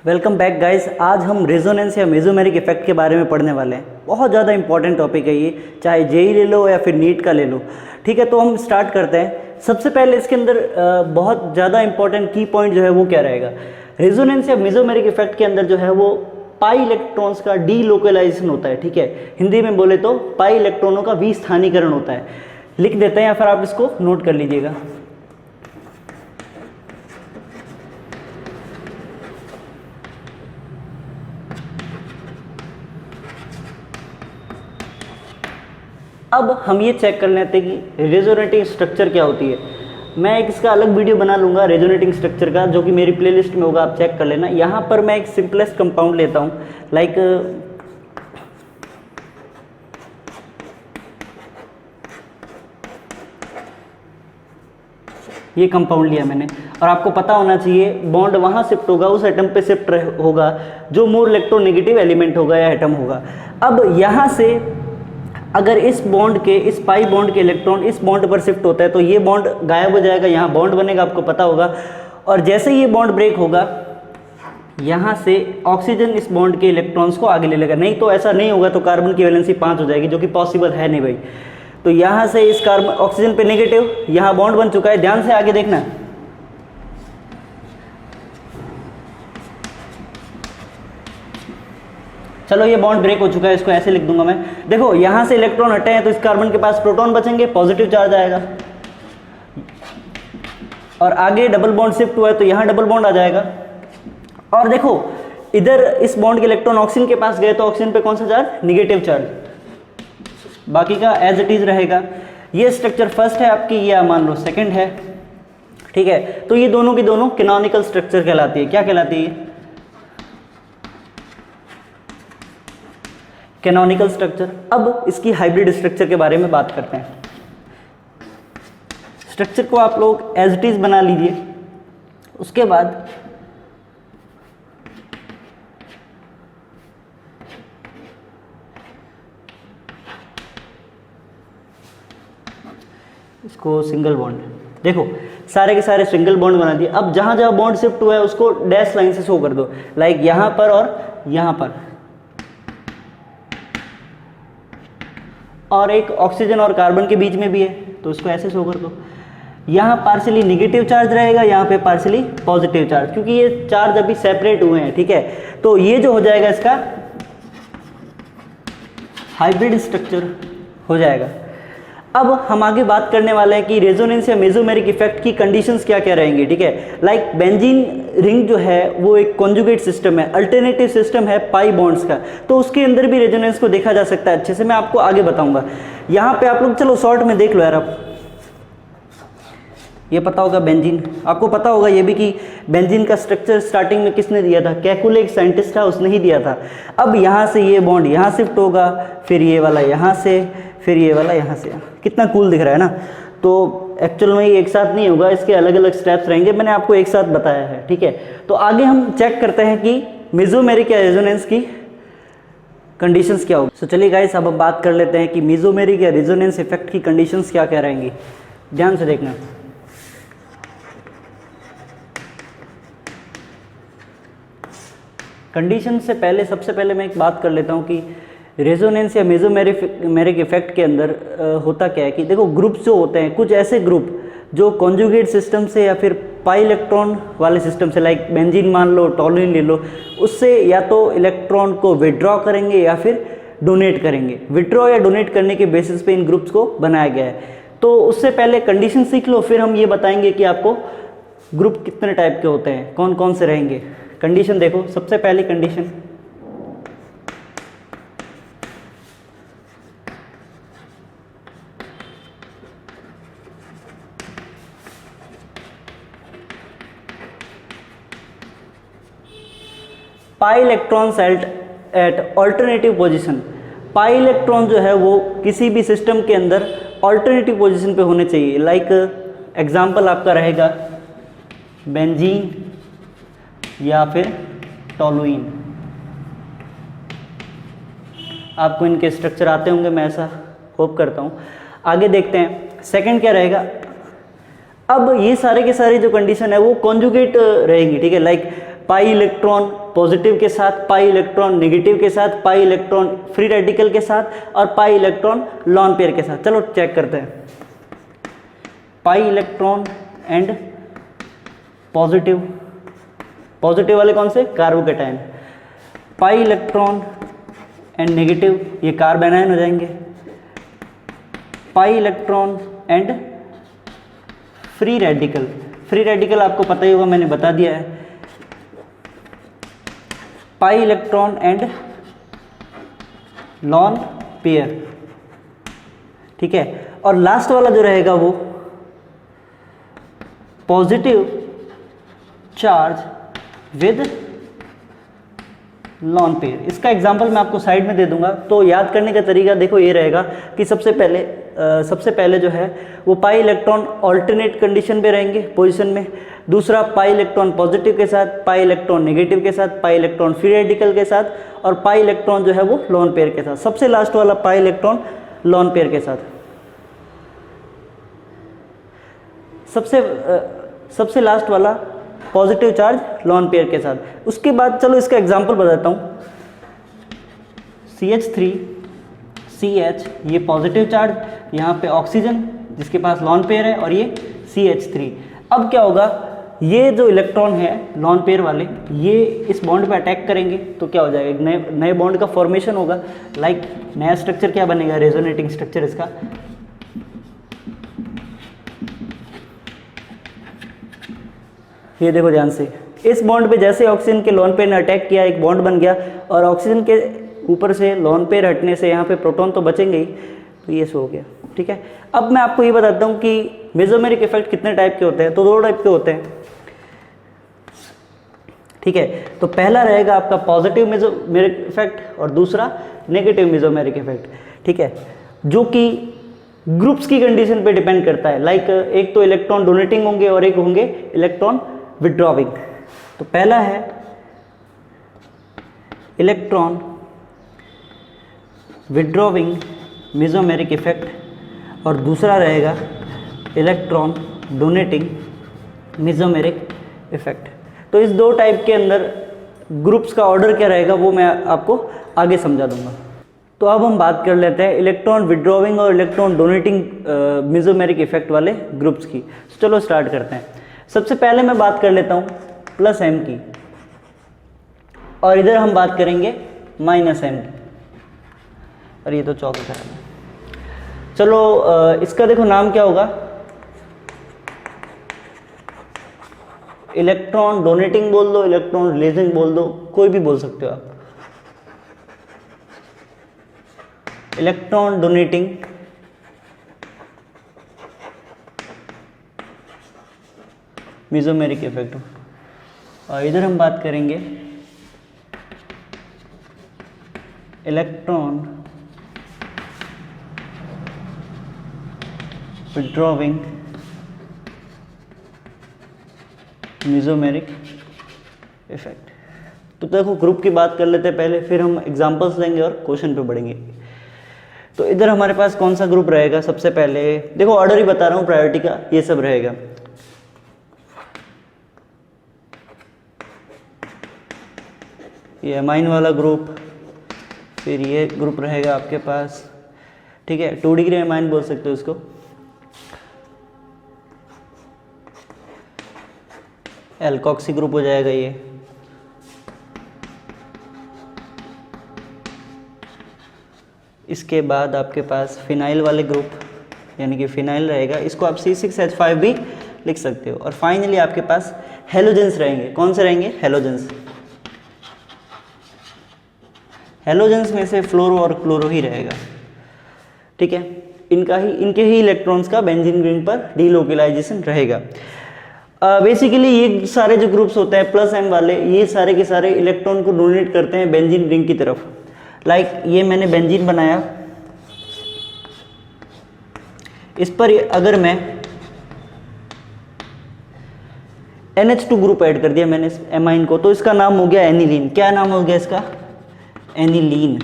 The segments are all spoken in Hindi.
Welcome back guys. आज हम रेजोनेंस या मेसोमेरिक इफेक्ट के बारे में पढ़ने वाले हैं। बहुत ज़्यादा इंपॉर्टेंट टॉपिक है ये, चाहे जेई ले लो या फिर नीट का ले लो। ठीक है, तो हम स्टार्ट करते हैं। सबसे पहले इसके अंदर बहुत ज़्यादा इंपॉर्टेंट की पॉइंट जो है वो क्या रहेगा। रेजोनेंस या मेसोमेरिक इफेक्ट के अंदर जो है वो पाई इलेक्ट्रॉन्स का डीलोकलाइजेशन होता है। ठीक है, हिंदी में बोले तो पाई इलेक्ट्रॉनों का विस्थानीकरण होता है। लिख देते हैं या फिर आप इसको नोट कर लीजिएगा। अब हम ये चेक कर लेते हैं कि रेजोनेटिंग स्ट्रक्चर क्या होती है। मैं एक इसका अलग वीडियो बना लूँगा रेजोनेटिंग स्ट्रक्चर का, जो कि मेरी प्लेलिस्ट में होगा, आप चेक कर लेना। यहाँ पर मैं एक सिंपलेस्ट कंपाउंड लेता हूँ, लाइक ये कंपाउंड लिया मैंने। और आपको पता होना चाहिए बॉन्ड वहाँ शिफ्ट होगा, उस एटम पे शिफ्ट होगा जो मोर इलेक्ट्रोनेगेटिव एलिमेंट होगा या एटम होगा। अब यहाँ से अगर इस बॉन्ड के, इस पाई बॉन्ड के इलेक्ट्रॉन इस बॉन्ड पर शिफ्ट होता है तो ये बॉन्ड गायब हो जाएगा, यहाँ बॉन्ड बनेगा, आपको पता होगा। और जैसे ये बॉन्ड ब्रेक होगा, यहाँ से ऑक्सीजन इस बॉन्ड के इलेक्ट्रॉन्स को आगे ले लेगा। नहीं तो ऐसा नहीं होगा तो कार्बन की वैलेंसी 5 हो जाएगी, जो कि पॉसिबल है नहीं भाई। तो यहाँ से इस कार्बन ऑक्सीजन पे नेगेटिव, यहाँ बॉन्ड बन चुका है, ध्यान से आगे देखना। चलो ये बॉन्ड ब्रेक हो चुका है, इसको ऐसे लिख दूंगा मैं। देखो यहाँ से इलेक्ट्रॉन हटे हैं तो इस कार्बन के पास प्रोटॉन बचेंगे, पॉजिटिव चार्ज आएगा। और आगे डबल बॉन्ड शिफ्ट हुआ है तो यहाँ डबल बॉन्ड आ जाएगा। और देखो इधर इस बॉन्ड के इलेक्ट्रॉन ऑक्सीजन के पास गए तो ऑक्सीजन पे कौन सा चार्ज, निगेटिव चार्ज, बाकी का एज इट इज रहेगा। ये स्ट्रक्चर फर्स्ट है आपकी, ये मान लो सेकंड है। ठीक है, तो ये दोनों की दोनों कैनोनिकल स्ट्रक्चर कहलाती है। क्या कहलाती है? Canonical structure. अब इसकी हाइब्रिड स्ट्रक्चर के बारे में बात करते हैं। स्ट्रक्चर को आप लोग एज इट इज बना लीजिए। उसके बाद इसको सिंगल बॉन्ड, देखो सारे के सारे सिंगल बॉन्ड बना दिए। अब जहां जहां बॉन्ड शिफ्ट हुआ है उसको डैश लाइन से शो कर दो, लाइक यहां पर और यहां पर। और एक ऑक्सीजन और कार्बन के बीच में भी है तो इसको ऐसे शो कर दो। यहाँ पार्शियली निगेटिव चार्ज रहेगा, यहाँ पे पार्शियली पॉजिटिव चार्ज, क्योंकि ये चार्ज अभी सेपरेट हुए हैं। ठीक है, तो ये जो हो जाएगा इसका हाइब्रिड स्ट्रक्चर हो जाएगा। अब हम आगे बात करने वाले हैं कि रेजोनेंस या मेसोमेरिक इफेक्ट की कंडीशंस क्या क्या रहेंगी। ठीक है, लाइक बेंजीन रिंग जो है वो एक कॉन्जुगेट सिस्टम है, अल्टरनेटिव सिस्टम है पाई बॉन्ड्स का, तो उसके अंदर भी रेजोनेंस को देखा जा सकता है अच्छे से। मैं आपको आगे बताऊंगा। यहाँ पे आप लोग चलो शॉर्ट में देख लो यार। आप ये पता होगा बेंजीन, आपको पता होगा ये भी कि बेंजीन का स्ट्रक्चर स्टार्टिंग में किसने दिया था, केकुले एक साइंटिस्ट था, उसने ही दिया था। अब यहाँ से ये बॉन्ड यहाँ शिफ्ट होगा, फिर ये वाला यहाँ से, फिर ये वाला यहाँ से। कितना कूल दिख रहा है ना। तो एक्चुअल में ये एक साथ नहीं होगा, इसके अलग अलग स्टेप्स रहेंगे, मैंने आपको एक साथ बताया है। ठीक है, तो आगे हम चेक करते हैं कि मेसोमेरिक या रेजोनेंस की कंडीशंस क्या होगी। तो चलिए गाइस, अब हम बात कर लेते हैं कि मेसोमेरिक या रेजोनेंस इफेक्ट की कंडीशंस क्या क्या रहेंगी। ध्यान से देखना। कंडीशन से पहले सबसे पहले मैं एक बात कर लेता हूँ कि रेजोनेंस या मेसोमेरिक इफेक्ट के अंदर होता क्या है कि देखो ग्रुप्स जो होते हैं, कुछ ऐसे ग्रुप जो कॉन्जुगेट सिस्टम से या फिर पाई इलेक्ट्रॉन वाले सिस्टम से, लाइक बेंजीन मान लो, टॉलुइन ले लो, उससे या तो इलेक्ट्रॉन को विड्रॉ करेंगे या फिर डोनेट करेंगे। विड्रॉ या डोनेट करने के बेसिस पे इन ग्रुप्स को बनाया गया है। तो उससे पहले कंडीशन सीख लो, फिर हम ये बताएंगे कि आपको ग्रुप कितने टाइप के होते हैं, कौन कौन से रहेंगे। कंडीशन देखो, सबसे पहली condition, pi electron at alternative position. Pi electron जो है वो किसी भी सिस्टम के अंदर ऑल्टरनेटिव पोजीशन पे होने चाहिए। लाइक एग्जांपल आपका रहेगा बेंजीन या फिर टॉलुइन। आपको इनके स्ट्रक्चर आते होंगे, मैं ऐसा होप करता हूँ। आगे देखते हैं सेकंड क्या रहेगा। अब ये सारे के सारे जो कंडीशन है वो कॉन्जुगेट रहेंगी। ठीक है, लाइक पाई इलेक्ट्रॉन पॉजिटिव के साथ, पाई इलेक्ट्रॉन नेगेटिव के साथ, पाई इलेक्ट्रॉन फ्री रेडिकल के साथ और पाई इलेक्ट्रॉन लॉन पेयर के साथ। चलो चेक करते हैं। Pi electron and positive, positive वाले कौन से? Carbocation. Pi electron and negative, ये कार्बन आयन हो जाएंगे। Pi electron and free radical, free radical आपको पता ही होगा, मैंने बता दिया है। Pi electron and lone pair, ठीक है। और लास्ट वाला जो रहेगा वो positive charge with lone pair. इसका एग्जांपल मैं आपको साइड में दे दूंगा। तो याद करने का तरीका देखो ये रहेगा कि सबसे पहले जो है वो पाई इलेक्ट्रॉन ऑल्टरनेट कंडीशन पे रहेंगे पोजीशन में। दूसरा पाई इलेक्ट्रॉन पॉजिटिव के साथ, पाई इलेक्ट्रॉन नेगेटिव के साथ, पाई इलेक्ट्रॉन फ्री रेडिकल के साथ और पाई इलेक्ट्रॉन जो है वो लॉन पेयर के साथ। सबसे लास्ट वाला पाई इलेक्ट्रॉन लॉन पेयर के साथ। सबसे लास्ट वाला पॉजिटिव चार्ज लॉन पेयर के साथ। उसके बाद चलो इसका एग्जांपल बताता हूँ। CH3 CH, ये पॉजिटिव चार्ज, यहाँ पे ऑक्सीजन जिसके पास लॉन पेयर है और ये CH3। अब क्या होगा, ये जो इलेक्ट्रॉन है लॉन पेयर वाले, ये इस बॉन्ड पे अटैक करेंगे तो क्या हो जाएगा, एक नए बॉन्ड का फॉर्मेशन होगा। लाइक नया स्ट्रक्चर क्या बनेगा, रेजोनेटिंग स्ट्रक्चर इसका। ये देखो ध्यान से, इस बॉन्ड पे जैसे ऑक्सीजन के लॉन पेयर ने अटैक किया, एक बॉन्ड बन गया और ऑक्सीजन के ऊपर से लॉन पेयर हटने से यहाँ पे प्रोटॉन तो बचेंगे ही, तो ये सो हो गया, ठीक है। अब मैं आपको ये बताता हूँ कि मेसोमेरिक इफेक्ट कितने टाइप के होते हैं। तो 2 टाइप के होते हैं, ठीक है। तो पहला रहेगा आपका पॉजिटिव मेसोमेरिक इफेक्ट और दूसरा नेगेटिव मेसोमेरिक इफेक्ट, ठीक है, जो कि ग्रुप्स की कंडीशन पे डिपेंड करता है। लाइक एक तो इलेक्ट्रॉन डोनेटिंग होंगे और एक होंगे इलेक्ट्रॉन विड्रॉविंग। तो पहला है इलेक्ट्रॉन विड्रॉविंग मेसोमेरिक इफेक्ट और दूसरा रहेगा इलेक्ट्रॉन डोनेटिंग मेसोमेरिक इफेक्ट। तो इस 2 टाइप के अंदर ग्रुप्स का ऑर्डर क्या रहेगा वो मैं आपको आगे समझा दूंगा। तो अब हम बात कर लेते हैं इलेक्ट्रॉन विड्रॉविंग और इलेक्ट्रॉन डोनेटिंग मेसोमेरिक इफेक्ट वाले ग्रुप्स की। चलो स्टार्ट करते हैं। सबसे पहले मैं बात कर लेता हूँ +m की और इधर हम बात करेंगे -m की। और ये तो चौक है। चलो इसका देखो नाम क्या होगा, इलेक्ट्रॉन डोनेटिंग बोल दो, इलेक्ट्रॉन रिलीजिंग बोल दो, कोई भी बोल सकते हो आप। Electron donating mesomeric effect. और इधर हम बात करेंगे इलेक्ट्रॉन विड्रॉविंग मेसोमेरिक इफेक्ट। तो देखो ग्रुप की बात कर लेते हैं पहले, फिर हम एग्जांपल्स लेंगे और क्वेश्चन पे बढ़ेंगे। तो इधर हमारे पास कौन सा ग्रुप रहेगा, सबसे पहले देखो ऑर्डर ही बता रहा हूँ प्रायोरिटी का, ये सब रहेगा। ये अमाइन वाला ग्रुप, फिर ये ग्रुप रहेगा आपके पास, ठीक है, 2 डिग्री अमाइन बोल सकते हो इसको। एल्कोक्सी ग्रुप हो जाएगा ये। इसके बाद आपके पास फिनाइल वाले ग्रुप, यानी कि फिनाइल रहेगा, इसको आप C6H5 भी लिख सकते हो। और फाइनली आपके पास हेलोजेंस रहेंगे। कौन से रहेंगे, हेलोजेंस। हेलोजेंस में से फ्लोरो और क्लोरो ही रहेगा, ठीक है। इनके ही इलेक्ट्रॉन्स का बेंजीन रिंग पर डीलोकलाइजेशन रहेगा। बेसिकली ये सारे जो ग्रुप्स होते हैं +m वाले, ये सारे के सारे इलेक्ट्रॉन को डोनेट करते हैं बेंजीन रिंग की तरफ। लाइक ये मैंने बेंजीन बनाया, इस पर अगर मैं NH2 ग्रुप ऐड कर दिया मैंने इस एमाइन को, तो इसका नाम हो गया एनिलीन। क्या नाम हो गया इसका, एनिलीन।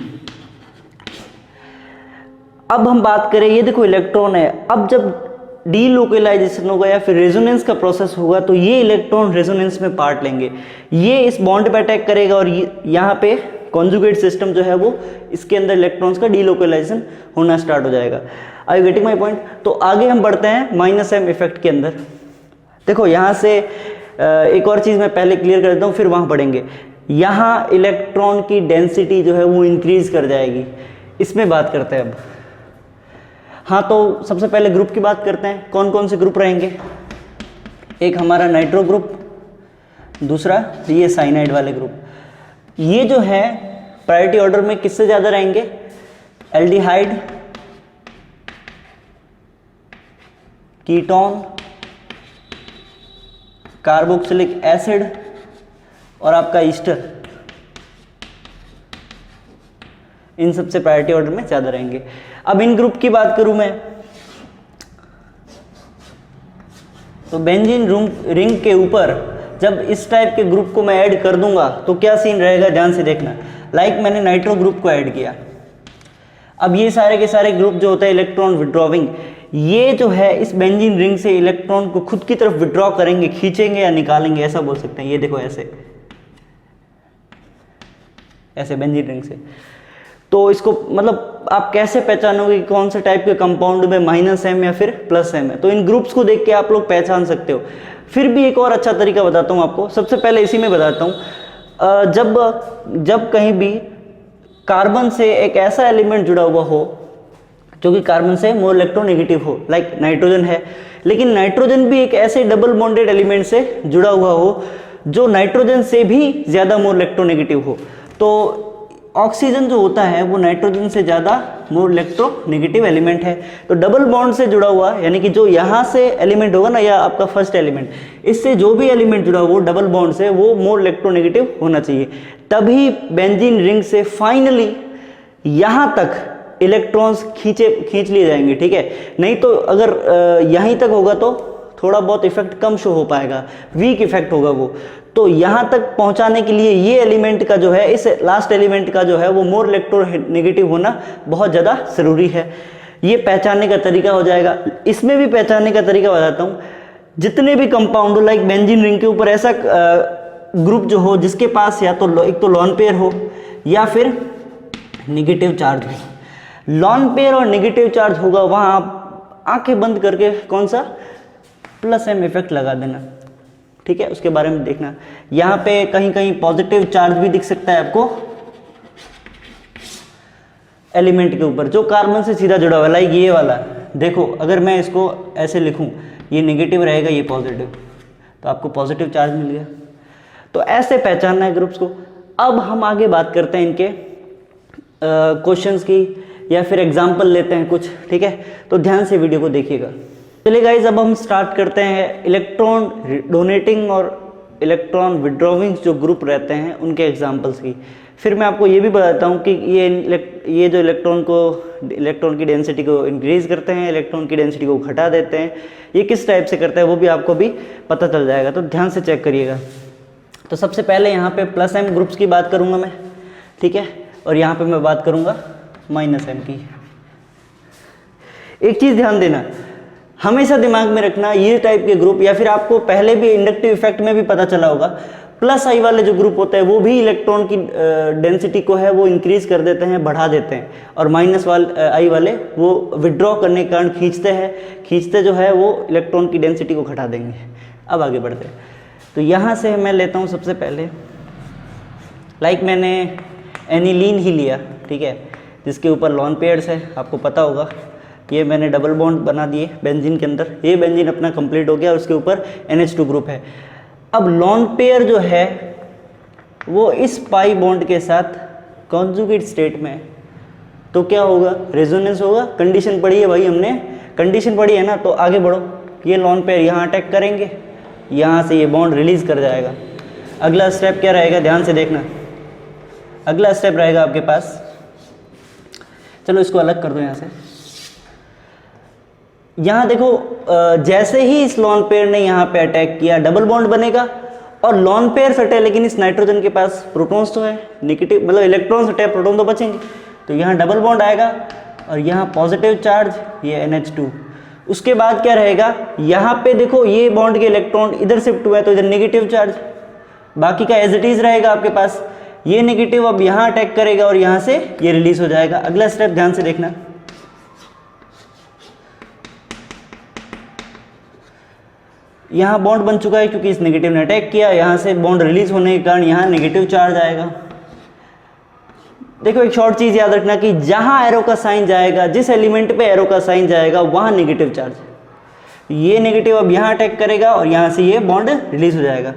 अब हम बात करें, ये देखो इलेक्ट्रॉन है। अब जब डीलोकलाइजेशन होगा या फिर रेजोनेंस का प्रोसेस होगा तो ये इलेक्ट्रॉन रेजोनेंस में पार्ट लेंगे, ये इस बॉन्ड पे अटैक करेगा और यहाँ पे कॉन्जुगेट सिस्टम जो है वो इसके अंदर इलेक्ट्रॉन्स का डीलोकलाइजेशन होना स्टार्ट हो जाएगा। I getting my point. तो आगे हम बढ़ते हैं माइनस एम इफेक्ट के अंदर। देखो यहाँ से एक और चीज़ मैं पहले क्लियर कर देता हूँ, फिर वहाँ पढ़ेंगे। यहाँ इलेक्ट्रॉन की डेंसिटी जो है वो इंक्रीज कर जाएगी, इसमें बात करते हैं अब। हाँ, तो सबसे पहले ग्रुप की बात करते हैं, कौन कौन से ग्रुप रहेंगे। एक हमारा नाइट्रो ग्रुप, दूसरा ये साइनाइड वाले ग्रुप। ये जो है प्रायोरिटी ऑर्डर में किससे ज़्यादा रहेंगे, एल्डिहाइड, कीटोन, कार्बोक्सिलिक एसिड और आपका ईस्टर, इन सबसे प्रायोरिटी ऑर्डर में ज़्यादा रहेंगे। अब इन ग्रुप की बात करूं मैं, तो बेंजीन रिंग के ऊपर जब इस टाइप के ग्रुप को मैं ऐड कर दूंगा तो क्या सीन रहेगा, ध्यान से देखना। लाइक मैंने नाइट्रो ग्रुप को ऐड किया, अब ये सारे के सारे ग्रुप जो होता है इलेक्ट्रॉन विड्रॉविंग, ये जो है इस बेंजीन रिंग से इलेक्ट्रॉन को खुद की तरफ विड्रॉ करेंगे, खींचेंगे या निकालेंगे, ऐसा बोल सकते हैं। ये देखो ऐसे ऐसे बेंजीन रिंग से। तो इसको मतलब आप कैसे पहचानोगे कि कौन से टाइप के कंपाउंड में माइनस एम या फिर प्लस एम है, तो इन ग्रुप्स को देख के आप लोग पहचान सकते हो। फिर भी एक और अच्छा तरीका बताता हूँ आपको, सबसे पहले इसी में बताता हूँ। जब कहीं भी कार्बन से एक ऐसा एलिमेंट जुड़ा हुआ हो जो कि कार्बन से मोर इलेक्ट्रोनेगेटिव हो, लाइक नाइट्रोजन है, लेकिन नाइट्रोजन भी एक ऐसे डबल बॉन्डेड एलिमेंट से जुड़ा हुआ हो जो नाइट्रोजन से भी ज़्यादा मोर इलेक्ट्रोनेगेटिव हो, तो ऑक्सीजन जो होता है वो नाइट्रोजन से ज़्यादा मोर इलेक्ट्रोनेगेटिव एलिमेंट है। तो डबल बॉन्ड से जुड़ा हुआ, यानी कि जो यहाँ से एलिमेंट होगा ना, या आपका फर्स्ट एलिमेंट, इससे जो भी एलिमेंट जुड़ा हुआ वो डबल बॉन्ड से वो मोर इलेक्ट्रोनेगेटिव होना चाहिए, तभी बेंजीन रिंग से फाइनली यहाँ तक इलेक्ट्रॉन्स खींच लिए जाएंगे, ठीक है। नहीं तो अगर यहीं तक होगा तो थोड़ा बहुत इफेक्ट कम शो हो पाएगा, वीक इफेक्ट होगा वो। तो यहाँ तक पहुँचाने के लिए ये एलिमेंट का जो है, इस लास्ट एलिमेंट का जो है वो मोर इलेक्ट्रोनेगेटिव होना बहुत ज़्यादा ज़रूरी है। ये पहचानने का तरीका हो जाएगा। इसमें भी पहचानने का तरीका बताता हूँ। जितने भी कंपाउंड हो, लाइक बेंजीन रिंग के ऊपर ऐसा ग्रुप जो हो जिसके पास या तो एक तो लॉन पेयर हो या फिर निगेटिव चार्ज हो। लॉन पेयर और निगेटिव चार्ज होगा, वहाँ आप आंखें बंद करके कौन सा प्लस एम इफेक्ट लगा देना, ठीक है, उसके बारे में देखना। यहाँ पे कहीं कहीं पॉजिटिव चार्ज भी दिख सकता है आपको एलिमेंट के ऊपर जो कार्बन से सीधा जुड़ा हुआ है, लाइक ये वाला। देखो अगर मैं इसको ऐसे लिखूं, ये नेगेटिव रहेगा, ये पॉजिटिव, तो आपको पॉजिटिव चार्ज मिल गया। तो ऐसे पहचानना है ग्रुप्स को। अब हम आगे बात करते हैं इनके क्वेश्चंस की, या फिर एग्जाम्पल लेते हैं कुछ, ठीक है। तो ध्यान से वीडियो को देखिएगा। चलिए गाइज, अब हम स्टार्ट करते हैं इलेक्ट्रॉन डोनेटिंग और इलेक्ट्रॉन विड्रॉविंग जो ग्रुप रहते हैं उनके एग्जांपल्स की। फिर मैं आपको ये भी बताता हूँ कि ये जो इलेक्ट्रॉन की डेंसिटी को इंक्रीज करते हैं, इलेक्ट्रॉन की डेंसिटी को घटा देते हैं, ये किस टाइप से करते हैं वो भी आपको भी पता चल जाएगा। तो ध्यान से चेक करिएगा। तो सबसे पहले यहाँ पे प्लस एम ग्रुप्स की बात करूँगा मैं, ठीक है, और यहाँ पे मैं बात करूँगा माइनस एम की। एक चीज़ ध्यान देना, हमेशा दिमाग में रखना, ये टाइप के ग्रुप, या फिर आपको पहले भी इंडक्टिव इफेक्ट में भी पता चला होगा, प्लस आई वाले जो ग्रुप होते हैं वो भी इलेक्ट्रॉन की डेंसिटी को है वो इंक्रीज कर देते हैं, बढ़ा देते हैं, और माइनस आई वाले वो विड्रॉ करने के कारण खींचते जो है वो इलेक्ट्रॉन की डेंसिटी को घटा देंगे। अब आगे बढ़ते हैं। तो यहाँ से मैं लेता हूँ सबसे पहले, लाइक मैंने एनिलीन ही लिया, ठीक है, जिसके ऊपर लॉन पेयर्स है, आपको पता होगा। ये मैंने डबल बॉन्ड बना दिए बेंजीन के अंदर, ये बेंजीन अपना कंप्लीट हो गया और उसके ऊपर NH2 ग्रुप है। अब लॉन पेयर जो है वो इस पाई बॉन्ड के साथ कॉन्जुगेट स्टेट में है, तो क्या होगा, रेजोनेंस होगा। कंडीशन पढ़ी है भाई, हमने कंडीशन पढ़ी है ना, तो आगे बढ़ो। ये लॉन पेयर यहाँ अटैक करेंगे, यहाँ से ये बॉन्ड रिलीज कर जाएगा। अगला स्टेप क्या रहेगा, ध्यान से देखना। अगला स्टेप रहेगा आपके पास, चलो इसको अलग कर दो यहाँ से। यहाँ देखो, जैसे ही इस लॉन पेयर ने यहाँ पे अटैक किया, डबल बॉन्ड बनेगा और लॉन पेयर सटे, लेकिन इस नाइट्रोजन के पास प्रोटॉन्स तो है, नेगेटिव मतलब इलेक्ट्रॉन सटे, प्रोटॉन तो बचेंगे, तो यहाँ डबल बॉन्ड आएगा और यहाँ पॉजिटिव चार्ज, ये NH2, उसके बाद क्या रहेगा, यहाँ पे देखो ये बॉन्ड के इलेक्ट्रॉन इधर शिफ्ट हुआ है तो इधर नेगेटिव चार्ज, बाकी का एज इट इज रहेगा आपके पास। ये नेगेटिव अब यहाँ अटैक करेगा और यहाँ से ये रिलीज हो जाएगा। अगला स्टेप ध्यान से देखना, यहाँ बॉन्ड बन चुका है क्योंकि इस नेगेटिव ने अटैक किया, यहाँ से बॉन्ड रिलीज होने के कारण यहाँ नेगेटिव चार्ज आएगा। देखो एक शॉर्ट चीज याद रखना कि जहां एरो का साइन जाएगा, जिस एलिमेंट पे एरो का साइन जाएगा वहां नेगेटिव चार्ज, ये नेगेटिव अब यहां अटैक करेगा और यहां से ये बॉन्ड रिलीज हो जाएगा।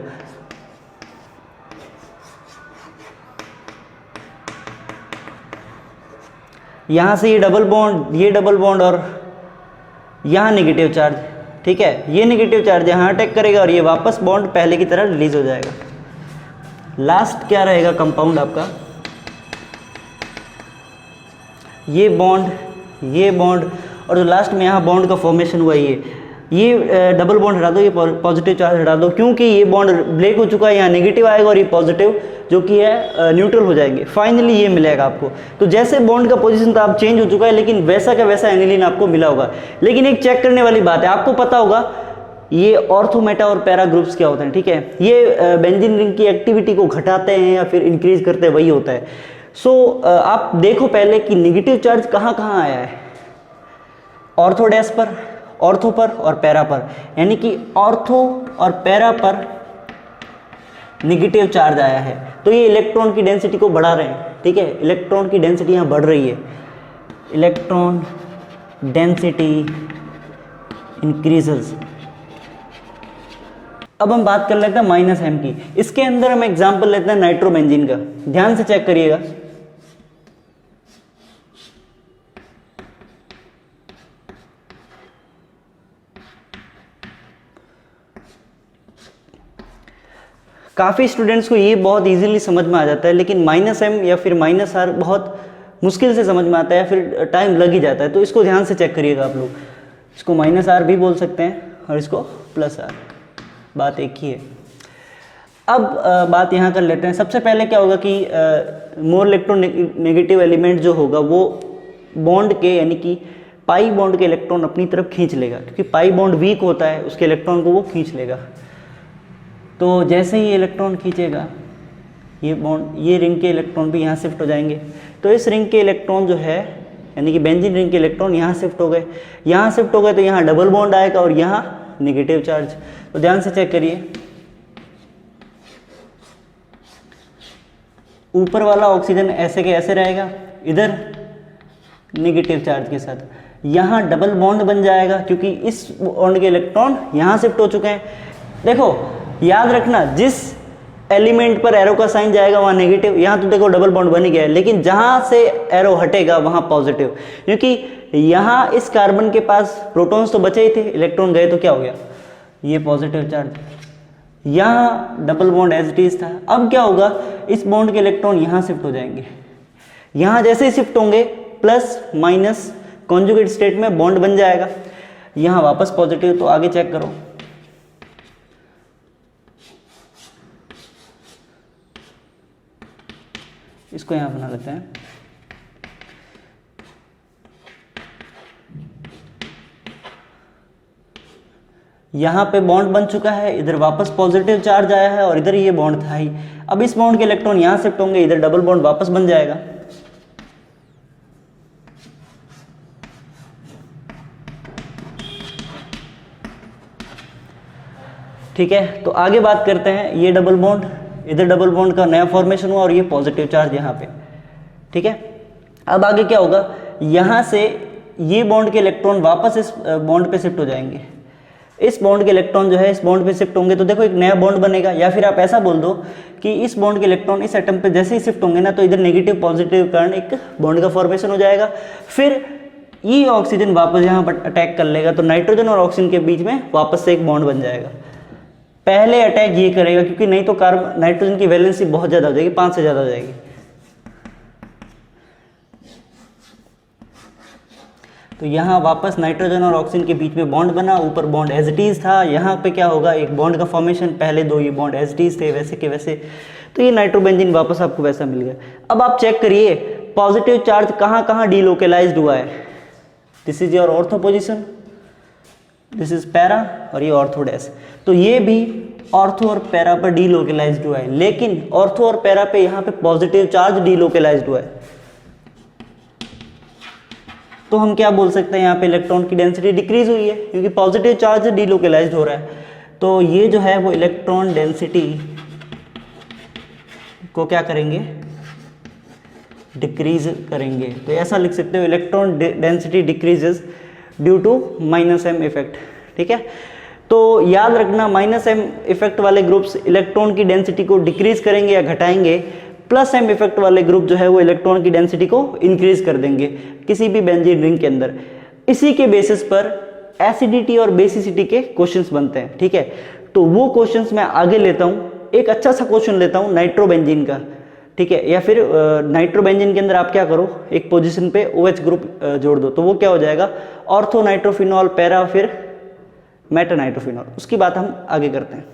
यहां से ये डबल बॉन्ड और यहां नेगेटिव चार्ज, ठीक है, ये नेगेटिव चार्ज यहां अटैक करेगा और ये वापस बॉन्ड पहले की तरह रिलीज हो जाएगा। लास्ट क्या रहेगा कंपाउंड आपका, ये बॉन्ड और जो लास्ट में यहाँ बॉन्ड का फॉर्मेशन हुआ ये डबल बॉन्ड हटा दो, ये पॉजिटिव चार्ज हटा दो, क्योंकि ये बॉन्ड ब्रेक हो चुका है, यहाँ नेगेटिव आएगा और ये पॉजिटिव जो कि है न्यूट्रल हो जाएंगे। फाइनली ये मिलेगा आपको। तो जैसे बॉन्ड का पोजीशन था अब चेंज हो चुका है, लेकिन वैसा का वैसा एनिलीन आपको मिला होगा। लेकिन एक चेक करने वाली बात है, आपको पता होगा ये ऑर्थो, मेटा और पैरा ग्रुप्स क्या होते हैं, ठीक है, ये बेंजीन रिंग की एक्टिविटी को घटाते हैं या फिर इंक्रीज करते हैं, वही होता है। आप देखो पहले कि नेगेटिव चार्ज कहाँ कहाँ आया है, ऑर्थो डैश पर, ऑर्थो पर और पैरा पर, यानी कि ऑर्थो और पैरा पर नेगेटिव चार्ज आया है। तो ये इलेक्ट्रॉन की डेंसिटी को बढ़ा रहे हैं, ठीक है, इलेक्ट्रॉन की डेंसिटी यहाँ बढ़ रही है, इलेक्ट्रॉन डेंसिटी इंक्रीजेस। अब हम बात कर लेते हैं -m की। इसके अंदर हम एग्जांपल लेते हैं नाइट्रोबेंजीन का, ध्यान से चेक करिएगा। काफ़ी स्टूडेंट्स को ये बहुत इजीली समझ में आ जाता है, लेकिन -m या फिर -r बहुत मुश्किल से समझ में आता है, फिर टाइम लग ही जाता है। तो इसको ध्यान से चेक करिएगा आप लोग। इसको -r भी बोल सकते हैं और इसको +r, बात एक ही है। अब बात यहाँ कर लेते हैं। सबसे पहले क्या होगा कि मोर इलेक्ट्रोनेगेटिव एलिमेंट जो होगा वो बॉन्ड के, यानी कि पाई बॉन्ड के इलेक्ट्रॉन अपनी तरफ खींच लेगा, क्योंकि पाई बॉन्ड वीक होता है, उसके इलेक्ट्रॉन को वो खींच लेगा। तो जैसे ही इलेक्ट्रॉन खींचेगा, ये बॉन्ड, ये रिंग के इलेक्ट्रॉन भी यहाँ शिफ्ट हो जाएंगे। तो इस रिंग के इलेक्ट्रॉन जो है, यानी कि बेंजीन रिंग के इलेक्ट्रॉन यहाँ शिफ्ट हो गए, तो यहाँ डबल बॉन्ड आएगा और यहाँ नेगेटिव चार्ज। तो ध्यान से चेक करिए, ऊपर वाला ऑक्सीजन ऐसे के ऐसे रहेगा, इधर नेगेटिव चार्ज के साथ, यहाँ डबल बॉन्ड बन जाएगा क्योंकि इस बॉन्ड के इलेक्ट्रॉन यहाँ शिफ्ट हो चुके हैं। देखो याद रखना, जिस एलिमेंट पर एरो का साइन जाएगा वहाँ नेगेटिव, यहाँ तो देखो डबल बॉन्ड बन ही गया है, लेकिन जहाँ से एरो हटेगा वहाँ पॉजिटिव, क्योंकि यहाँ इस कार्बन के पास प्रोटॉन्स तो बचे ही थे, इलेक्ट्रॉन गए तो क्या हो गया, ये पॉजिटिव चार्ज। यहाँ double bond as it is था। अब क्या होगा, इस बॉन्ड के इलेक्ट्रॉन यहाँ शिफ्ट हो जाएंगे, यहाँ जैसे ही शिफ्ट होंगे प्लस माइनस कॉन्जुगेट स्टेट में बॉन्ड बन जाएगा, यहाँ वापस पॉजिटिव। तो आगे चेक करो, इसको यहाँ बना लेते हैं। यहाँ पे बॉन्ड बन चुका है, इधर वापस पॉजिटिव चार्ज आया है और इधर ये बॉन्ड था ही। अब इस बॉन्ड के इलेक्ट्रॉन यहाँ शिफ्ट होंगे, इधर डबल बॉन्ड वापस बन जाएगा। ठीक है, तो आगे बात करते हैं। ये डबल बॉन्ड, इधर डबल बॉन्ड का नया फॉर्मेशन हुआ और ये पॉजिटिव चार्ज यहाँ पे। ठीक है, अब आगे क्या होगा, यहाँ से ये बॉन्ड के इलेक्ट्रॉन वापस इस बॉन्ड पे शिफ्ट हो जाएंगे। इस बॉन्ड के इलेक्ट्रॉन जो है इस बॉन्ड पे शिफ्ट होंगे तो देखो एक नया बॉन्ड बनेगा। या फिर आप ऐसा बोल दो कि इस बॉन्ड के इलेक्ट्रॉन इस एटम पे जैसे ही शिफ्ट होंगे ना, तो इधर नेगेटिव पॉजिटिव कारण एक बॉन्ड का फॉर्मेशन हो जाएगा। फिर ये ऑक्सीजन वापस यहाँ पर अटैक कर लेगा, तो नाइट्रोजन और ऑक्सीजन के बीच में वापस से एक बॉन्ड बन जाएगा। पहले अटैक ये करेगा, क्योंकि नहीं तो कार्बन नाइट्रोजन की वैलेंसी बहुत ज़्यादा हो जाएगी, 5 से ज़्यादा हो जाएगी। तो यहाँ वापस नाइट्रोजन और ऑक्सीजन के बीच में बॉन्ड बना, ऊपर बॉन्ड एज इट इज था। यहाँ पे क्या होगा, एक बॉन्ड का फॉर्मेशन, पहले दो ये बॉन्ड एज इट इज थे वैसे के वैसे, तो ये नाइट्रोबेंजीन वापस आपको वैसा मिल गया। अब आप चेक करिए पॉजिटिव चार्ज कहाँ कहाँ डीलोकेलाइज्ड हुआ है। This is your ortho position, this is para और ये ऑर्थो डैश। तो ये भी ऑर्थो और पैरा पर डीलोकलाइज्ड हुआ है, लेकिन ऑर्थो और पैरा पे यहाँ पे पॉजिटिव चार्ज डीलोकलाइज्ड हुआ है। तो हम क्या बोल सकते हैं, यहाँ पे इलेक्ट्रॉन की डेंसिटी डिक्रीज हुई है क्योंकि पॉजिटिव चार्ज डीलोकलाइज्ड हो रहा है। तो ये जो है वो इलेक्ट्रॉन डेंसिटी को क्या करेंगे, डिक्रीज करेंगे। तो ऐसा लिख सकते हो, electron density decreases due to -m effect. ठीक है, तो याद रखना -m इफेक्ट वाले ग्रुप्स इलेक्ट्रॉन की डेंसिटी को डिक्रीज करेंगे या घटाएंगे, +m इफेक्ट वाले ग्रुप जो है वो इलेक्ट्रॉन की डेंसिटी को इंक्रीज कर देंगे किसी भी बेंजीन रिंग के अंदर। इसी के बेसिस पर एसिडिटी और बेसिसिटी के क्वेश्चंस बनते हैं। ठीक है, तो वो क्वेश्चंस मैं आगे लेता हूँ। एक अच्छा सा क्वेश्चन लेता हूँ नाइट्रोबेंजीन का। ठीक है, या फिर नाइट्रोबेंजीन के अंदर आप क्या करो, एक पोजीशन पे OH ग्रुप जोड़ दो, तो वो क्या हो जाएगा, ऑर्थो नाइट्रोफिनॉल, पैरा, फिर मेटा नाइट्रोफिनॉल। उसकी बात हम आगे करते हैं।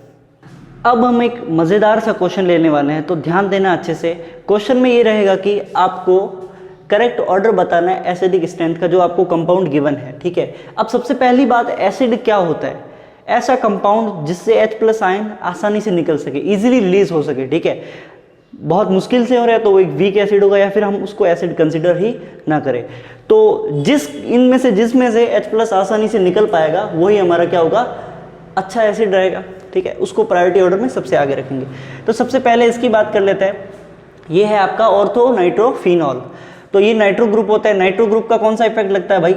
अब हम एक मज़ेदार सा क्वेश्चन लेने वाले हैं, तो ध्यान देना अच्छे से। क्वेश्चन में ये रहेगा कि आपको करेक्ट ऑर्डर बताना है एसिडिक स्ट्रेंथ का जो आपको कंपाउंड गिवन है। ठीक है, अब सबसे पहली बात, एसिड क्या होता है, ऐसा कंपाउंड जिससे H+ आयन आसानी से निकल सके, इजीली रिलीज हो सके। ठीक है, बहुत मुश्किल से हो रहा है तो वो एक वीक एसिड होगा या फिर हम उसको एसिड कंसिडर ही ना करें। तो जिसमें से H+ आसानी से निकल पाएगा वही हमारा क्या होगा, अच्छा एसिड रहेगा। ठीक है, उसको प्रायोरिटी ऑर्डर में सबसे आगे रखेंगे। तो सबसे पहले इसकी बात कर लेते हैं। ये है आपका ऑर्थो नाइट्रोफिनॉल। तो ये नाइट्रो ग्रुप होता है। नाइट्रो ग्रुप का कौन सा इफेक्ट लगता है भाई,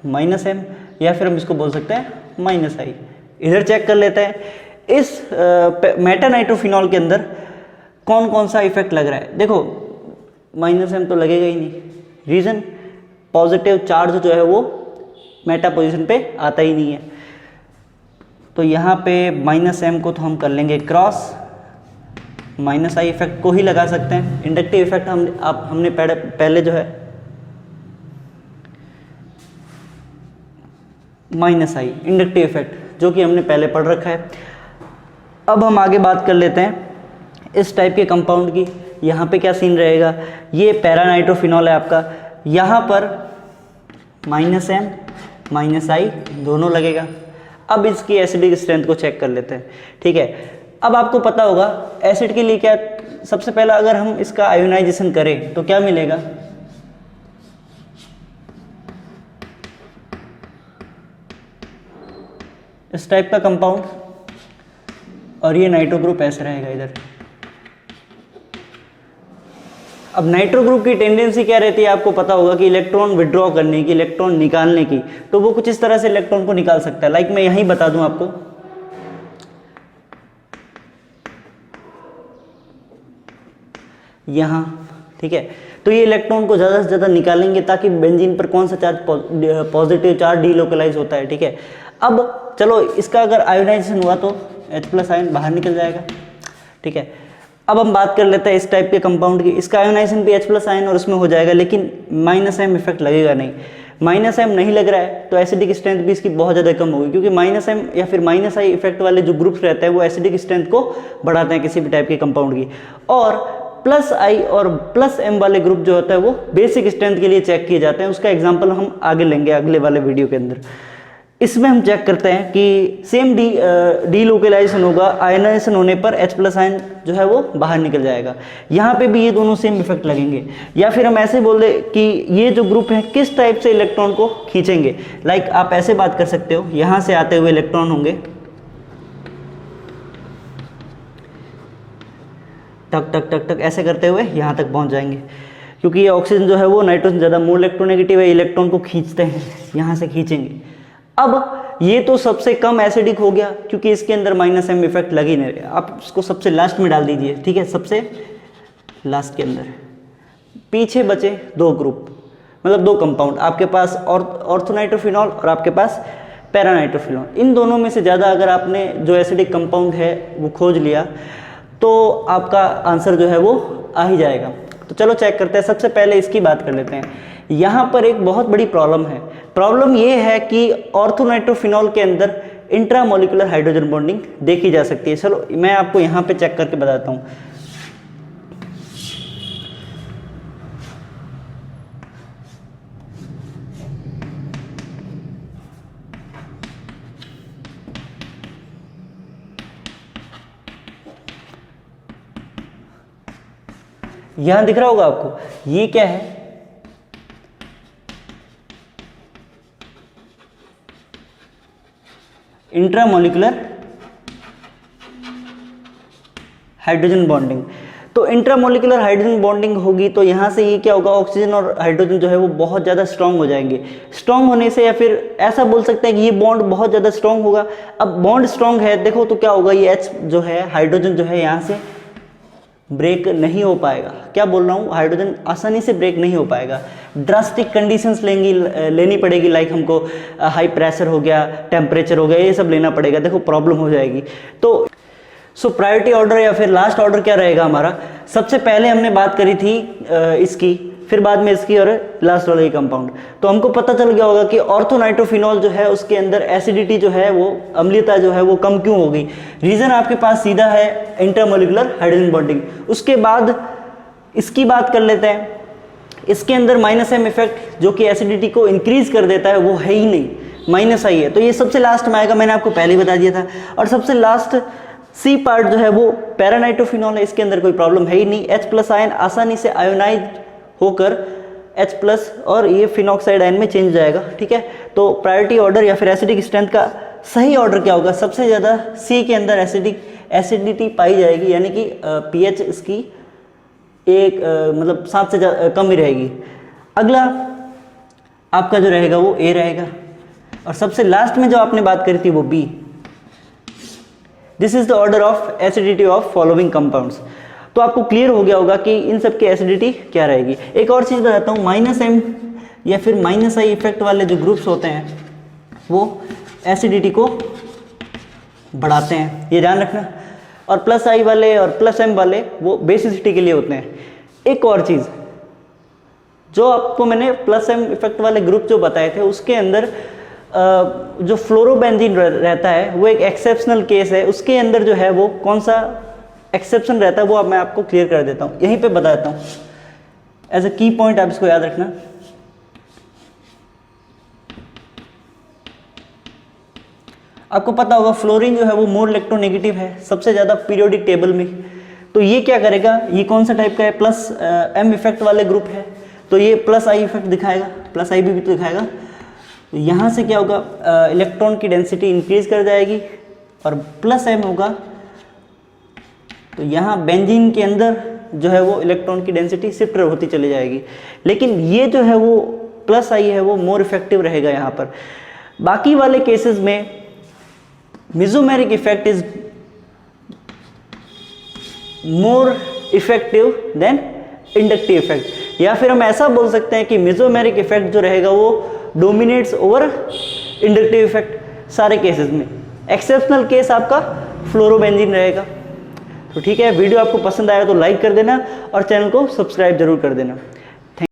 -m, या फिर हम इसको बोल सकते हैं -I। इधर चेक कर लेते हैं, इस मेटा नाइट्रोफिनॉल के अंदर कौन कौन सा इफेक्ट लग रहा है। देखो -m तो लगेगा ही नहीं, रीजन पॉजिटिव चार्ज जो है वो मेटा पोजीशन पे आता ही नहीं है। तो यहाँ पे -m को तो हम कर लेंगे क्रॉस, -I इफेक्ट को ही लगा सकते हैं। इंडक्टिव इफेक्ट हमने पहले जो है -I इंडक्टिव इफेक्ट जो कि हमने पहले पढ़ रखा है। अब हम आगे बात कर लेते हैं इस टाइप के कंपाउंड की। यहाँ पे क्या सीन रहेगा, ये पैरा नाइट्रोफिनॉल है आपका, यहाँ पर -m -I दोनों लगेगा। अब इसकी एसिडिक स्ट्रेंथ को चेक कर लेते हैं। ठीक है, अब आपको पता होगा एसिड के लिए क्या, सबसे पहला अगर हम इसका आयोनाइजेशन करें तो क्या मिलेगा, इस टाइप का कंपाउंड, और ये नाइट्रो ग्रुप ऐसे रहेगा इधर। अब नाइट्रो ग्रुप की टेंडेंसी क्या रहती है, आपको पता होगा कि इलेक्ट्रॉन विड्रॉ करने की, इलेक्ट्रॉन निकालने की। तो वो कुछ इस तरह से इलेक्ट्रॉन को निकाल सकता है। लाइक मैं यहीं बता दूं आपको, यहाँ। ठीक है, तो ये इलेक्ट्रॉन को ज़्यादा से ज़्यादा निकालेंगे ताकि बेंजीन पर कौन सा चार्ज, पॉजिटिव चार्ज डीलोकलाइज होता है। ठीक है, अब चलो इसका अगर आयोनाइजेशन हुआ तो H+ आयन बाहर निकल जाएगा। ठीक है, अब हम बात कर लेते हैं इस टाइप के कंपाउंड की। इसका आयोनाइजेशन भी H+ आयन और उसमें हो जाएगा, लेकिन -m इफेक्ट लगेगा नहीं। -m नहीं लग रहा है तो एसिडिक स्ट्रेंथ भी इसकी बहुत ज़्यादा कम होगी, क्योंकि -m या फिर -I इफेक्ट वाले जो ग्रुप्स रहते हैं वो एसिडिक स्ट्रेंथ को बढ़ाते हैं किसी भी टाइप के कंपाउंड की। और +I और +m वाले ग्रुप जो होता है वो बेसिक स्ट्रेंथ के लिए चेक किए जाते हैं। उसका एग्जाम्पल हम आगे लेंगे अगले वाले वीडियो के अंदर। इसमें हम चेक करते हैं कि सेम डीलोकलाइजेशन होगा, आयनाइजेशन होने पर H+ आयन जो है वो बाहर निकल जाएगा। यहाँ पे भी ये दोनों सेम इफेक्ट लगेंगे। या फिर हम ऐसे बोल दे कि ये जो ग्रुप है किस टाइप से इलेक्ट्रॉन को खींचेंगे। लाइक आप ऐसे बात कर सकते हो, यहाँ से आते हुए इलेक्ट्रॉन होंगे, टक टक टक टक ऐसे करते हुए यहाँ तक पहुँच जाएंगे, क्योंकि ये ऑक्सीजन जो है वो नाइट्रोजन ज़्यादा मोर इलेक्ट्रोनेगेटिव है, इलेक्ट्रॉन को खींचते हैं, यहाँ से खींचेंगे। अब ये तो सबसे कम एसिडिक हो गया क्योंकि इसके अंदर -m इफेक्ट लग ही नहीं रहा। आप इसको सबसे लास्ट में डाल दीजिए। ठीक है, सबसे लास्ट के अंदर पीछे बचे दो ग्रुप, मतलब दो कंपाउंड, आपके पास ऑर्थोनाइट्रोफिनॉल और आपके पास पैरानाइट्रोफिनॉल। इन दोनों में से ज़्यादा अगर आपने जो एसिडिक कंपाउंड है वो खोज लिया तो आपका आंसर जो है वो आ ही जाएगा। तो चलो चेक करते हैं। सबसे पहले इसकी बात कर लेते हैं। यहाँ पर एक बहुत बड़ी प्रॉब्लम है। प्रॉब्लम ये है कि ऑर्थोनाइट्रोफिनॉल के अंदर इंट्रामोलिकुलर हाइड्रोजन बॉन्डिंग देखी जा सकती है। चलो मैं आपको यहाँ पे चेक करके बताता हूँ। यहां दिख रहा होगा आपको, ये क्या है, इंट्रामोलिकुलर हाइड्रोजन बॉन्डिंग। तो इंट्रामोलिकुलर हाइड्रोजन बॉन्डिंग होगी तो यहाँ से ये क्या होगा, ऑक्सीजन और हाइड्रोजन जो है वो बहुत ज़्यादा स्ट्रांग हो जाएंगे। स्ट्रांग होने से या फिर ऐसा बोल सकते हैं कि ये बॉन्ड बहुत ज़्यादा स्ट्रांग होगा। अब बॉन्ड स्ट्रांग है देखो तो क्या होगा, ये H जो है, हाइड्रोजन जो है यहाँ से ब्रेक नहीं हो पाएगा। क्या बोल रहा हूँ, हाइड्रोजन आसानी से ब्रेक नहीं हो पाएगा। ड्रास्टिक कंडीशंस लेनी पड़ेगी, लाइक हमको हाई प्रेशर हो गया, टेम्परेचर हो गया, ये सब लेना पड़ेगा, देखो प्रॉब्लम हो जाएगी। तो सो प्रायोरिटी ऑर्डर या फिर लास्ट ऑर्डर क्या रहेगा हमारा, सबसे पहले हमने बात करी थी इसकी, फिर बाद में इसकी और लास्ट वाला ये कंपाउंड। तो हमको पता चल गया होगा कि ऑर्थोनाइट्रोफिनॉल जो है उसके अंदर एसिडिटी जो है वो, अम्लीयता जो है वो कम क्यों हो गई। रीज़न आपके पास सीधा है इंटरमोलिकुलर हाइड्रोजन बॉन्डिंग। उसके बाद इसकी बात कर लेते हैं। इसके अंदर -M इफेक्ट जो कि एसिडिटी को इंक्रीज कर देता है वो है ही नहीं, -I है। तो ये सबसे लास्ट में आएगा, मैंने आपको पहले ही बता दिया था। और सबसे लास्ट सी पार्ट जो है वो पैरानाइट्रोफिनॉल है, इसके अंदर कोई प्रॉब्लम है ही नहीं। H+ आयन आसानी से आयोनाइज होकर H+ और ये फिनॉक्साइड आयन में चेंज जाएगा, ठीक है। तो प्रायोरिटी ऑर्डर या फिर एसिडिक स्ट्रेंथ का सही ऑर्डर क्या होगा, सबसे ज़्यादा सी के अंदर एसिडिटी पाई जाएगी, यानी कि pH इसकी एक मतलब 7 से कम ही रहेगी। अगला आपका जो रहेगा वो A रहेगा, और सबसे लास्ट में जो आपने बात करी थी वो B। This is the order of acidity of following compounds. तो आपको क्लियर हो गया होगा कि इन सब की एसिडिटी क्या रहेगी। एक और चीज़ बताता हूँ, -M या फिर -I इफेक्ट वाले जो ग्रुप्स होते हैं वो एसिडिटी को बढ़ाते हैं, ये ध्यान रखना। और +I वाले और +M वाले वो बेसिसिटी के लिए होते हैं। एक और चीज़ जो आपको मैंने +M इफेक्ट वाले ग्रुप जो बताए थे उसके अंदर जो फ्लोरोबेंजीन रहता है वो एक एक्सेप्शनल केस है। उसके अंदर जो है वो कौन सा एक्सेप्शन रहता है वो अब मैं आपको क्लियर कर देता हूँ, यहीं पे बता देता हूँ एज अ की पॉइंट, आप इसको याद रखना। आपको पता होगा फ्लोरीन जो है वो मोर इलेक्ट्रोनेगेटिव है सबसे ज़्यादा पीरियोडिक टेबल में। तो ये क्या करेगा, ये कौन सा टाइप का है, +M इफेक्ट वाले ग्रुप है, तो ये +I इफेक्ट दिखाएगा, +I भी तो दिखाएगा। यहाँ से क्या होगा, इलेक्ट्रॉन की डेंसिटी इंक्रीज कर जाएगी और +M होगा, तो यहाँ बेंजीन के अंदर जो है वो इलेक्ट्रॉन की डेंसिटी शिफ्ट होती चली जाएगी। लेकिन ये जो है वो +I है वो मोर इफेक्टिव रहेगा यहाँ पर। बाकी वाले केसेस में mesomeric effect is more effective than inductive effect, या फिर हम ऐसा बोल सकते हैं कि मेसोमेरिक इफेक्ट जो रहेगा वो डोमिनेट्स ओवर इंडक्टिव इफेक्ट सारे केसेस में। एक्सेप्शनल केस आपका फ्लोरोबेंजीन रहेगा। तो ठीक है, वीडियो आपको पसंद आया तो लाइक कर देना और चैनल को सब्सक्राइब जरूर कर देना।